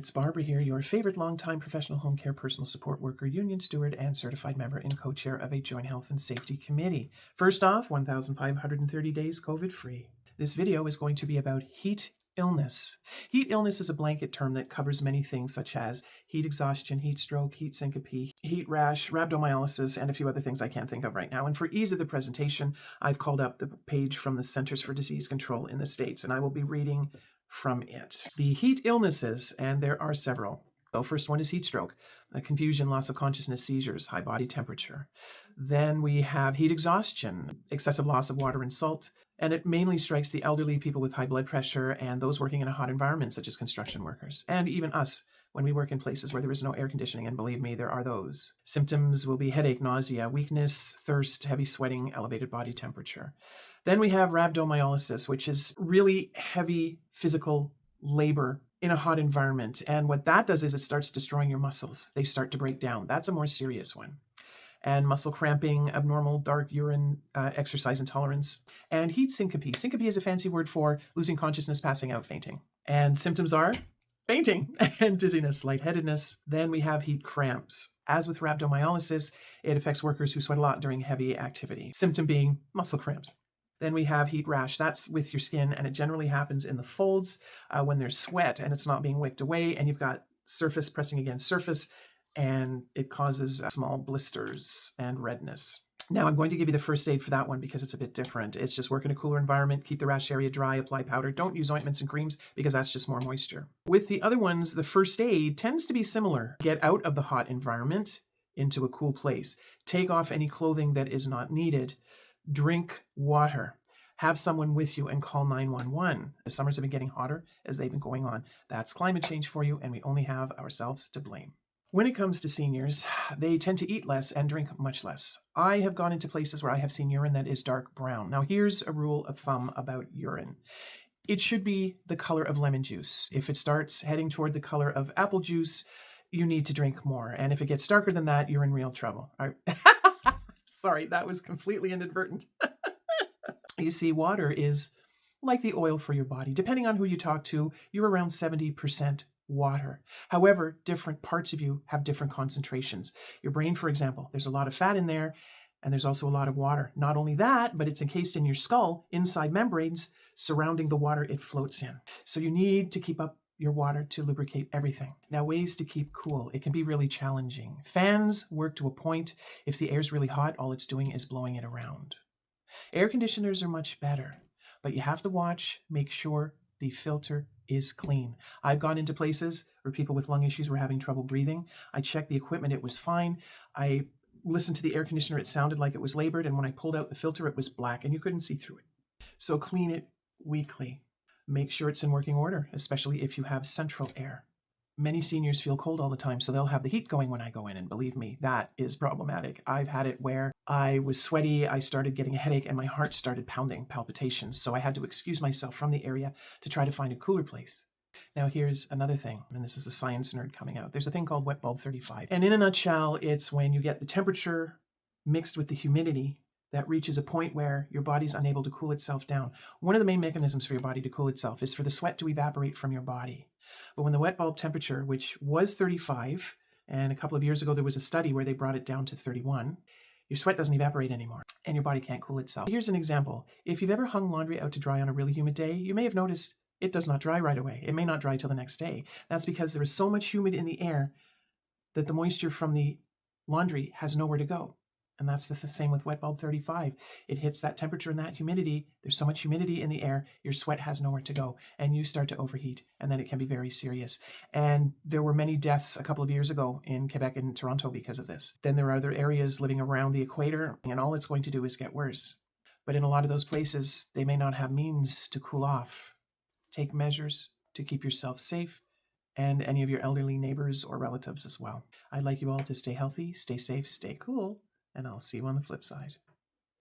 It's Barbara here, your favorite longtime professional home care personal support worker, union steward, and certified member and co-chair of a joint health and safety committee. First off, 1,530 days COVID-free. This video is going to be about heat illness. Heat illness is a blanket term that covers many things such as heat exhaustion, heat stroke, heat syncope, heat rash, rhabdomyolysis, and a few other things I can't think of right now. And for ease of the presentation, I've called up the page from the Centers for Disease Control in the States, and I will be reading from it. The heat illnesses, and there are several. So first one is heat stroke, confusion, loss of consciousness, seizures, high body temperature. Then we have heat exhaustion, excessive loss of water and salt, and it mainly strikes the elderly, people with high blood pressure, and those working in a hot environment, such as construction workers, and even us when we work in places where there is no air conditioning, and believe me, there are those. Symptoms will be headache, nausea, weakness, thirst, heavy sweating, elevated body temperature. Then we have rhabdomyolysis, which is really heavy physical labor in a hot environment. And what that does is it starts destroying your muscles. They start to break down. That's a more serious one. And muscle cramping, abnormal dark urine, exercise intolerance, and heat syncope. Syncope is a fancy word for losing consciousness, passing out, fainting. And symptoms are fainting and dizziness, lightheadedness. Then we have heat cramps. As with rhabdomyolysis, it affects workers who sweat a lot during heavy activity. Symptom being muscle cramps. Then we have heat rash. That's with your skin, and it generally happens in the folds when there's sweat and it's not being wicked away, and you've got surface pressing against surface, and it causes small blisters and redness. Now, I'm going to give you the first aid for that one because it's a bit different. It's just work in a cooler environment, keep the rash area dry, apply powder. Don't use ointments and creams because that's just more moisture. With the other ones, the first aid tends to be similar. Get out of the hot environment into a cool place. Take off any clothing that is not needed. Drink water. Have someone with you and call 911. The summers have been getting hotter as they've been going on. That's climate change for you, and we only have ourselves to blame. When it comes to seniors, they tend to eat less and drink much less. I have gone into places where I have seen urine that is dark brown. Now, here's a rule of thumb about urine. It should be the color of lemon juice. If it starts heading toward the color of apple juice, you need to drink more. And if it gets darker than that, you're in real trouble. Sorry, that was completely inadvertent. You see, water is like the oil for your body. Depending on who you talk to, you're around 70% water. However, different parts of you have different concentrations. Your brain, for example, there's a lot of fat in there, and there's also a lot of water. Not only that, but it's encased in your skull, inside membranes surrounding the water it floats in. So you need to keep up your water to lubricate everything. Now, ways to keep cool. It can be really challenging. Fans work to a point. If the air's really hot, all it's doing is blowing it around. Air conditioners are much better, but you have to watch, make sure the filter is clean. I've gone into places where people with lung issues were having trouble breathing. I checked the equipment, it was fine. I listened to the air conditioner, it sounded like it was labored, and when I pulled out the filter, it was black and you couldn't see through it. So clean it weekly. Make sure it's in working order, especially if you have central air. Many seniors feel cold all the time, so they'll have the heat going when I go in, and believe me, that is problematic. I've had it where I was sweaty, I started getting a headache, and my heart started pounding, palpitations, so I had to excuse myself from the area to try to find a cooler place. Now here's another thing, and this is the science nerd coming out. There's a thing called wet bulb 35, and in a nutshell, it's when you get the temperature mixed with the humidity that reaches a point where your body's unable to cool itself down. One of the main mechanisms for your body to cool itself is for the sweat to evaporate from your body. But when the wet bulb temperature, which was 35, and a couple of years ago there was a study where they brought it down to 31, your sweat doesn't evaporate anymore, and your body can't cool itself. Here's an example. If you've ever hung laundry out to dry on a really humid day, you may have noticed it does not dry right away. It may not dry till the next day. That's because there is so much humid in the air that the moisture from the laundry has nowhere to go. And that's the same with wet bulb 35. It hits that temperature and that humidity. There's so much humidity in the air, your sweat has nowhere to go, and you start to overheat, and then it can be very serious. And there were many deaths a couple of years ago in Quebec and Toronto because of this. Then there are other areas living around the equator, and all it's going to do is get worse. But in a lot of those places, they may not have means to cool off. Take measures to keep yourself safe and any of your elderly neighbors or relatives as well. I'd like you all to stay healthy, stay safe, stay cool, and I'll see you on the flip side.